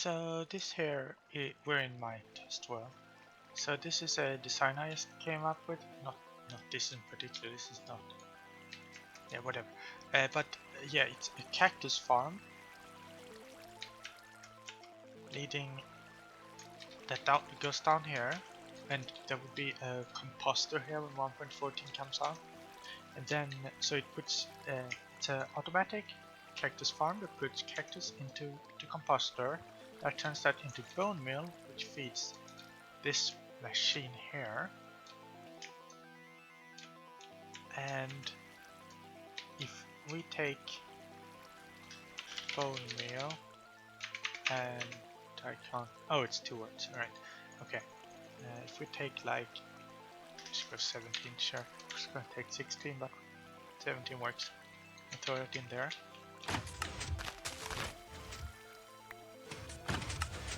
So this here, we're in my test world. So this is a design I just came up with. Not this in particular. This is not. Yeah, whatever. But yeah, it's a cactus farm leading that down. It goes down here, and there will be a composter here when 1.14 comes out. And then so it puts it's an automatic cactus farm that puts cactus into the composter. That turns that into bone meal, which feeds this machine here. And if we take bone meal and I can't. Oh, it's 2 words. All right. Okay. If we take like, just go 17. Sure. It's gonna take 16, but 17 works. And throw it in there.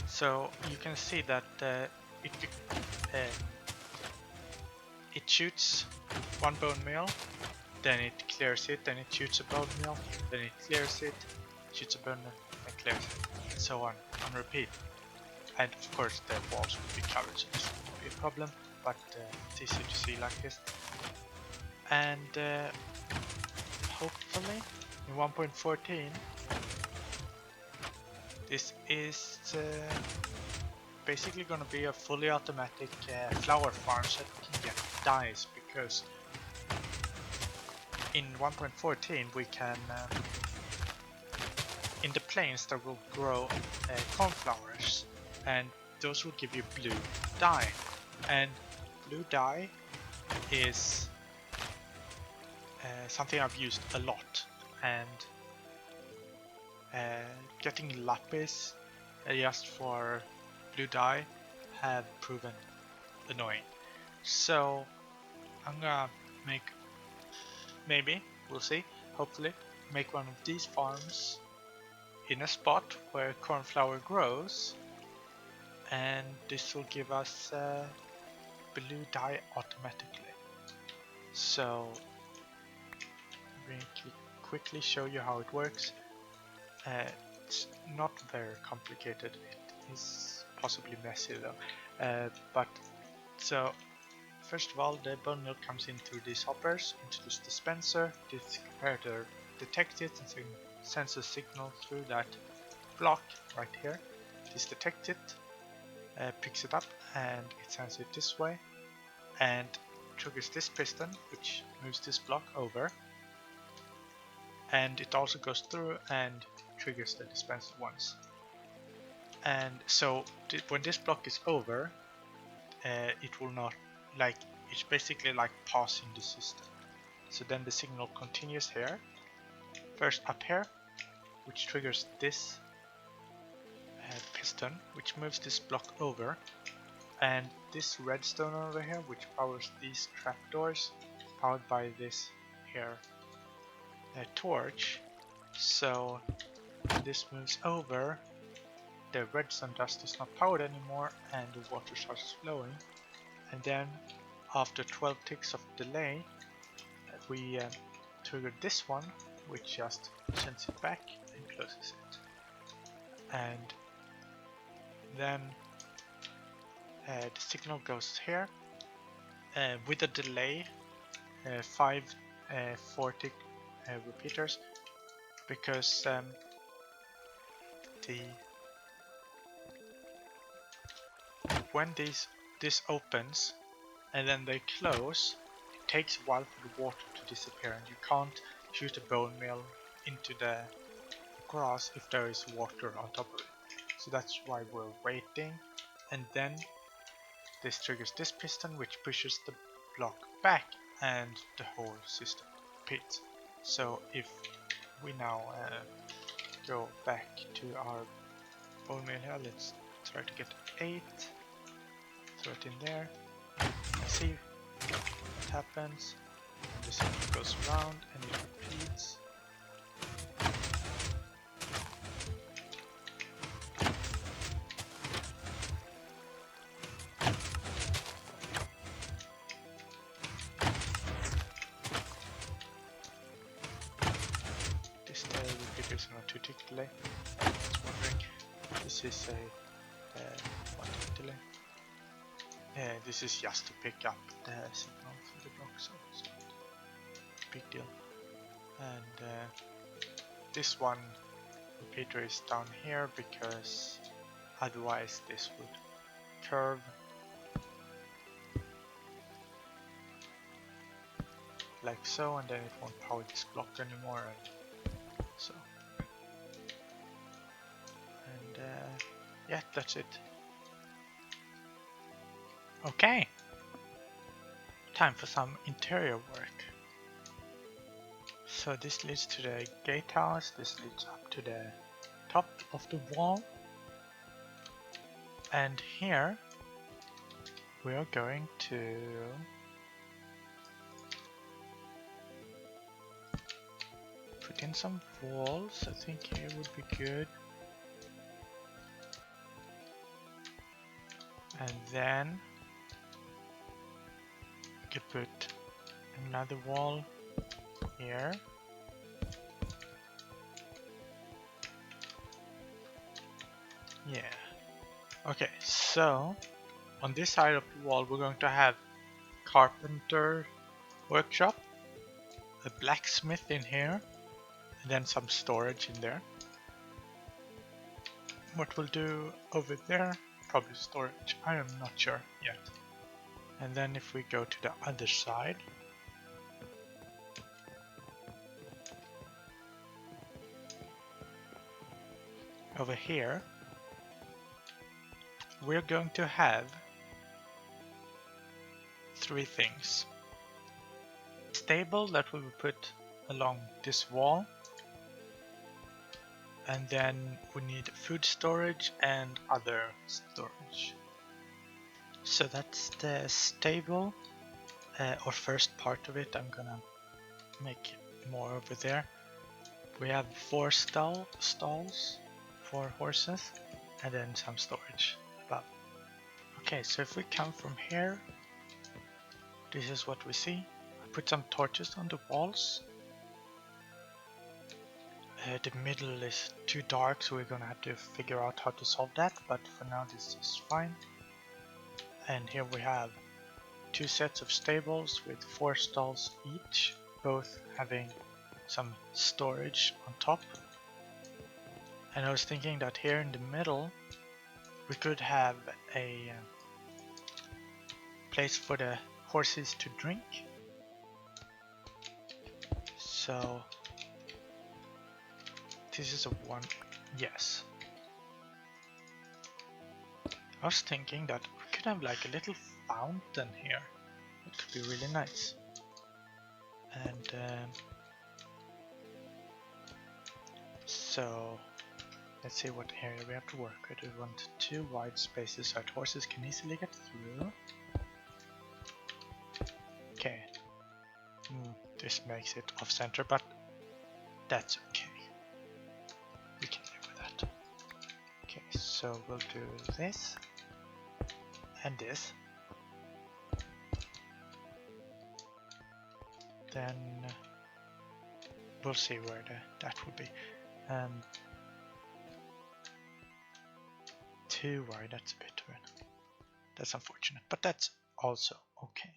So you can see that it shoots 1 bone meal, then it clears it, then it shoots a bone meal, then it clears it, shoots a bone meal, and clears it, and so on repeat. And of course the walls will be covered, so this won't be a problem, but it's easy to see like this. And hopefully in 1.14 this is basically going to be a fully automatic flower farm so that we can get dyes, because in 1.14 we can in the plains there will grow cornflowers, and those will give you blue dye, and blue dye is something I've used a lot, and getting lapis just for blue dye have proven annoying. So I'm gonna make, maybe, we'll see, hopefully make one of these farms in a spot where cornflower grows, and this will give us blue dye automatically. So really quickly show you how it works. It's not very complicated, it is possibly messy though, but so first of all the bone meal comes in through these hoppers into this dispenser. This comparator detects it and sends a signal through that block right here. This detects it, picks it up, and it sends it this way and triggers this piston, which moves this block over, and it also goes through and triggers the dispenser once. And so when this block is over, it will not, like, it's basically like pausing the system. So then the signal continues here, first up here, which triggers this piston, which moves this block over, and this redstone over here, which powers these trapdoors, powered by this here torch. So this moves over, the redstone dust is not powered anymore, and the water starts flowing. And then after 12 ticks of delay, we trigger this one, which just sends it back and closes it. And then the signal goes here with a delay, 5 4-tick repeaters, because when this opens and then they close, it takes a while for the water to disappear, and you can't shoot a bone meal into the grass if there is water on top of it. So that's why we're waiting, and then this triggers this piston, which pushes the block back, and the whole system repeats. So if we now go back to our bone meal here, let's try to get 8, throw it in there, and see what happens. And the cycle goes around and it repeats. This repeater is on a 2-tick delay. I was wondering. This is a what delay. This is just to pick up the signal for the block, so it's not a big deal. And this one repeater is down here because otherwise this would curve like so, and then it won't power this block anymore, and so. And yeah, that's it. Okay, time for some interior work. So this leads to the gatehouse, this leads up to the top of the wall, and here we are going to put in some walls. I think here would be good. And then we could put another wall here. Yeah. Okay, so on this side of the wall we're going to have carpenter workshop, a blacksmith in here, and then some storage in there. What we'll do over there, probably storage, I am not sure yet. And then if we go to the other side, over here, we're going to have three things. Stable that we will put along this wall, and then we need food storage and other storage. So that's the stable, or first part of it. I'm gonna make more over there. We have 4 stalls for horses, and then some storage above. Okay, so if we come from here, this is what we see. I put some torches on the walls. The middle is too dark, so we're gonna have to figure out how to solve that, but for now this is fine. And here we have 2 sets of stables with 4 stalls each, both having some storage on top. And I was thinking that here in the middle we could have a place for the horses to drink. So this is a one, yes. I was thinking that we could have like a little fountain here. It could be really nice. And so let's see what area we have to work with. We want 2 wide spaces so that horses can easily get through. Okay. This makes it off center, but that's okay. We can live with that. Okay, so we'll do this and this. Then we'll see where that would be. 2 wide, that's a bit weird. That's unfortunate, but that's also okay.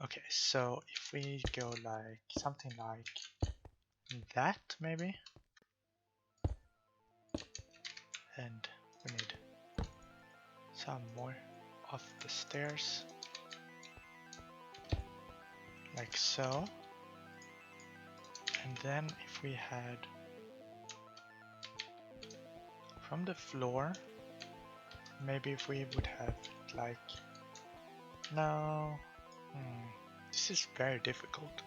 Okay, so if we go like something like that, maybe, and we need some more of the stairs, like so. And then if we had from the floor, maybe if we would have like, no, this is very difficult.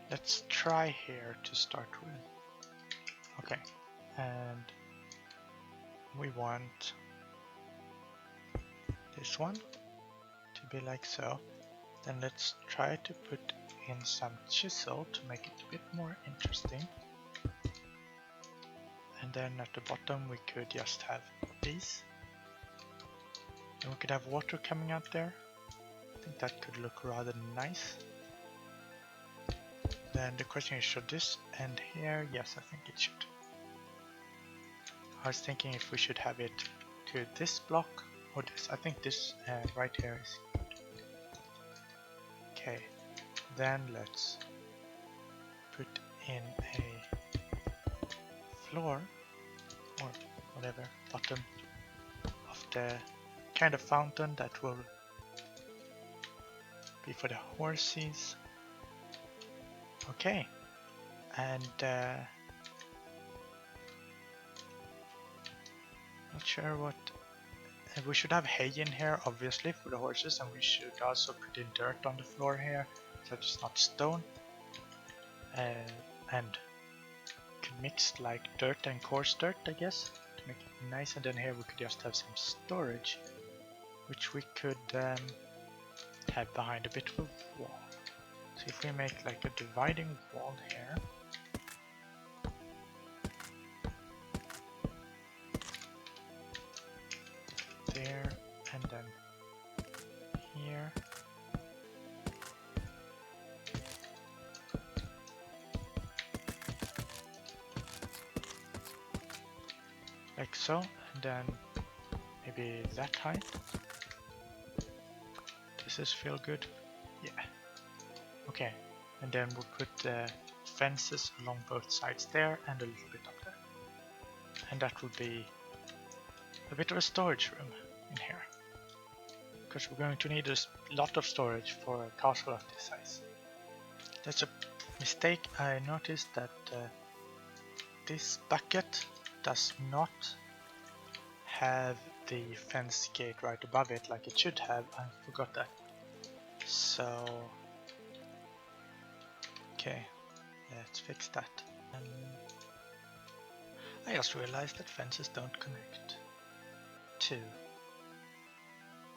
Let's try here to start with. Okay, and we want this one to be like so. Then let's try to put in some chisel to make it a bit more interesting. And then at the bottom we could just have these. And we could have water coming out there. I think that could look rather nice. then the question is, should this end here? Yes, I think it should. I was thinking if we should have it to this block or this. I think this right here is good. Okay, then let's put in a floor or whatever bottom of the kind of fountain that will be for the horses. Okay, and not sure what we should have hay in here, obviously, for the horses, and we should also put in dirt on the floor here so it's not stone, and could mix like dirt and coarse dirt, I guess, to make it nice. And then here we could just have some storage, which we could have behind a bit of a wall. So if we make like a dividing wall here, there, and then here, like so, and then maybe that height. Does this feel good? Yeah. Okay, and then we'll put fences along both sides there and a little bit up there. And that will be a bit of a storage room in here, because we're going to need a lot of storage for a castle of this size. That's a mistake. I noticed that this bucket does not have the fence gate right above it like it should have. I forgot that. So okay, let's fix that. I just realized that fences don't connect to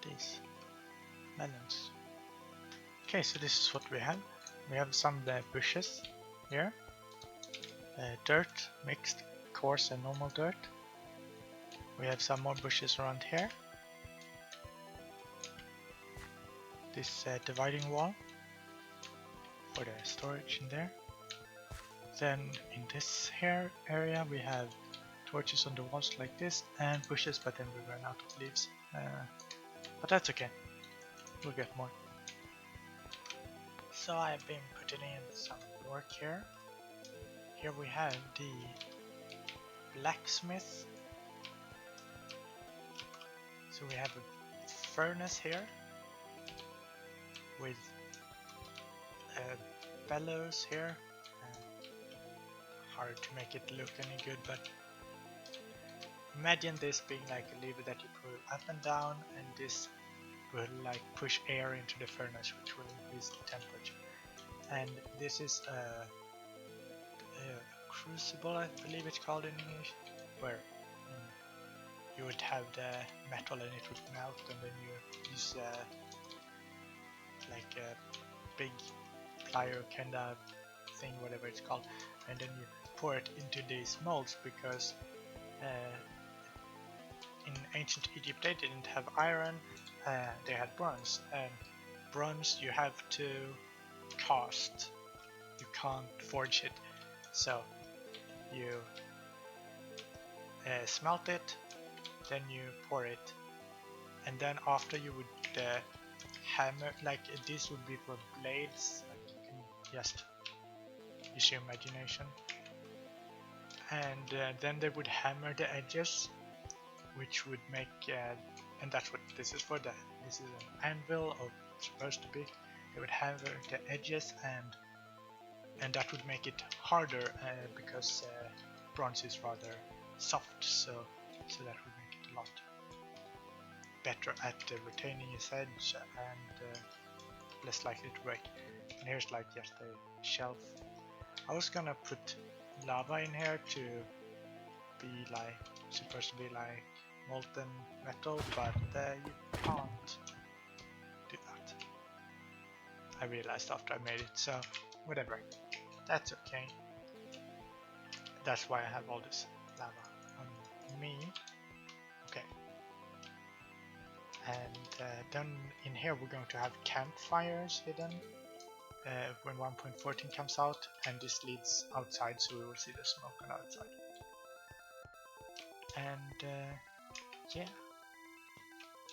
these melons. Okay, so this is what we have. We have some bushes here, dirt, mixed coarse and normal dirt. We have some more bushes around here. This dividing wall for the storage in there. Then in this here area we have torches on the walls like this and bushes, but then we ran out of leaves. But that's okay, we'll get more. So I've been putting in some work here. Here we have the blacksmith. So we have a furnace here with bellows here. Hard to make it look any good, but imagine this being like a lever that you pull up and down, and this will like push air into the furnace, which will increase the temperature. And this is a crucible, I believe it's called in English, where you would have the metal and it would melt, and then you use like a big plier kind of thing, whatever it's called, and then you pour it into these molds, because in ancient Egypt they didn't have iron, they had bronze, and bronze you have to cast, you can't forge it. So you smelt it, then you pour it, and then after you would hammer, like this would be for blades, like you can just use your imagination, and then they would hammer the edges, which would make and that's what this is for. This is an anvil, or supposed to be. They would hammer the edges, and that would make it harder, because bronze is rather soft, so that would make it a lot better at retaining its edge and less likely to break. And here's like just a shelf. I was gonna put lava in here to be like, supposed to be like molten metal, but you can't do that. I realized after I made it, so whatever, that's okay. That's why I have all this lava on me. Okay. And then in here we're going to have campfires hidden. when 1.14 comes out, and this leads outside, so we will see the smoke on the outside. And yeah,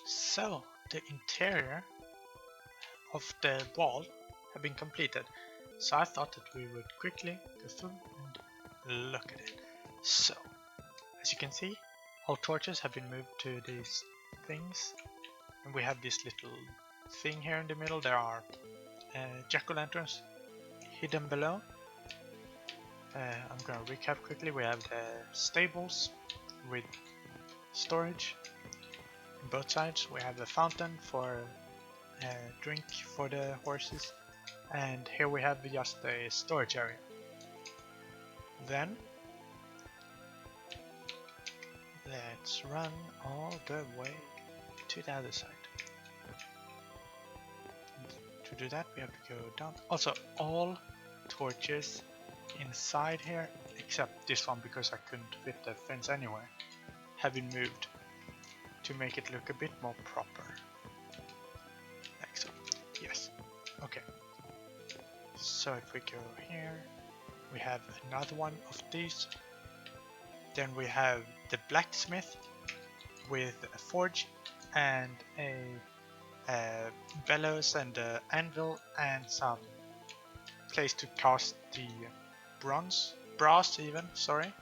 so the interior of the wall have been completed. So I thought that we would quickly go through and look at it. So, as you can see, all torches have been moved to these things, and we have this little thing here in the middle. There are jack-o'-lanterns hidden below. I'm gonna recap quickly. We have the stables with storage on both sides. We have the fountain for drink for the horses, and here we have just a storage area. Then let's run all the way to the other side. To do that we have to go down. Also, all torches inside here, except this one because I couldn't fit the fence anywhere, have been moved to make it look a bit more proper. Like so. Yes. Okay. So if we go here, we have another one of these. Then we have the blacksmith with a forge and a bellows and an anvil and some place to cast the brass even, sorry.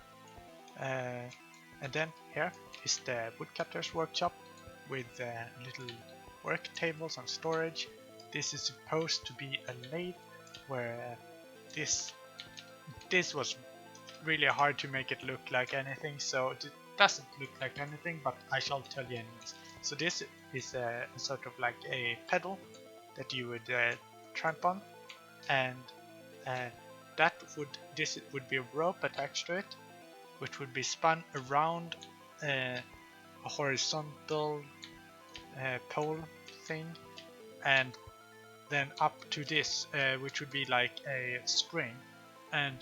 And then here is the woodcutter's workshop with little work tables and storage. This is supposed to be a lathe where this was really hard to make it look like anything, so it doesn't look like anything, but I shall tell you anyways. So this is a sort of like a pedal that you would tramp on, and this would be a rope attached to it, which would be spun around a horizontal pole thing, and then up to this, which would be like a spring, and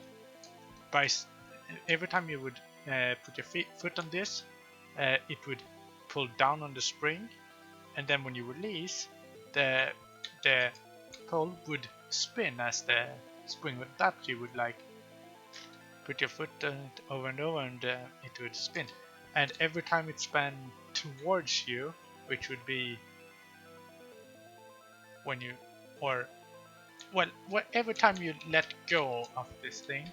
by every time you would put your foot on this, it would pull down on the spring, and then when you release, the pole would spin as the spring would tap. You would like put your foot over and over, and it would spin. And every time it spun towards you, which would be when you, or well, every time you let go of this thing,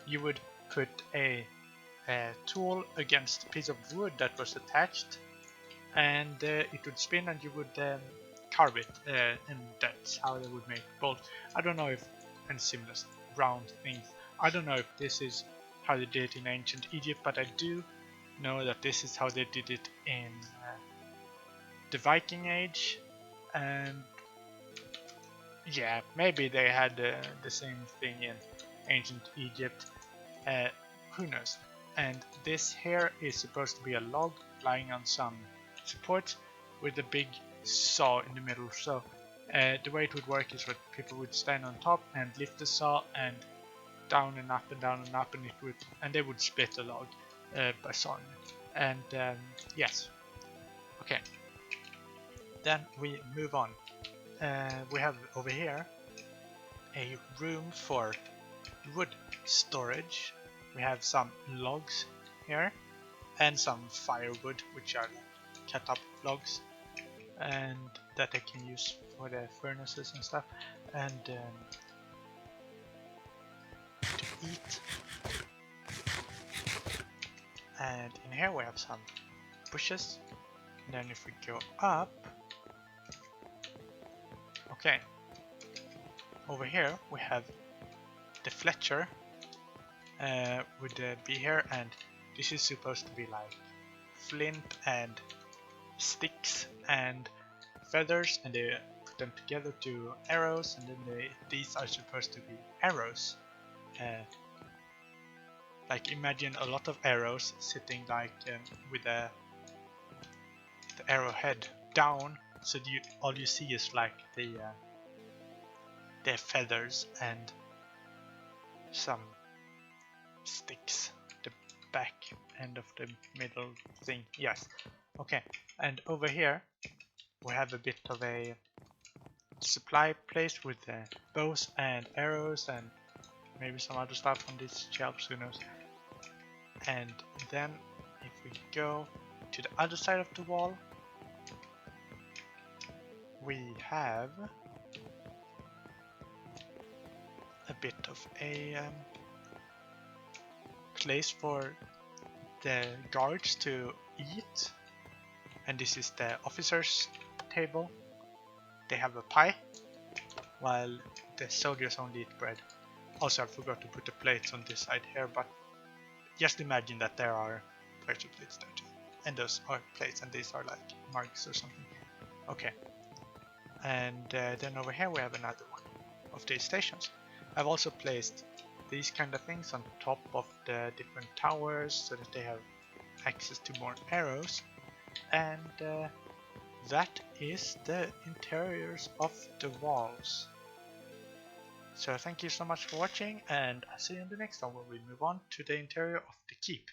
you would put a tool against a piece of wood that was attached, and it would spin, and you would carve it, and that's how they would make bolts. I don't know if, and similar round things, I don't know if this is how they did it in ancient Egypt, but I do know that this is how they did it in the Viking Age, and yeah, maybe they had the same thing in ancient Egypt, who knows. And this here is supposed to be a log lying on some supports with a big saw in the middle. So the way it would work is that people would stand on top and lift the saw, and down and up and down and up, and they would split the log by sawing it. And yes, okay. Then we move on. We have over here a room for wood storage. We have some logs here and some firewood, which are like cut up logs, and that I can use for the furnaces and stuff, and to eat. And in here we have some bushes. And then if we go up, okay, over here we have the Fletcher would be here, and this is supposed to be like flint and sticks and feathers, and they put them together to arrows, and then these are supposed to be arrows. Like imagine a lot of arrows sitting like with the arrowhead down, so all you see is like the feathers and some sticks, the back end of the middle thing. Yes, okay. And over here we have a bit of a supply place with bows and arrows and maybe some other stuff on these shelves, who knows. And then if we go to the other side of the wall, we have a bit of a place for the guards to eat, and this is the officers' table. They have a pie, while the soldiers only eat bread. Also, I forgot to put the plates on this side here, but just imagine that there are pressure plates there too. And those are plates, and these are like mugs or something. Okay. And then over here we have another one of these stations. I've also placed these kind of things on top of the different towers so that they have access to more arrows. And that is the interiors of the walls. So thank you so much for watching, and I'll see you in the next one where we move on to the interior of the keep.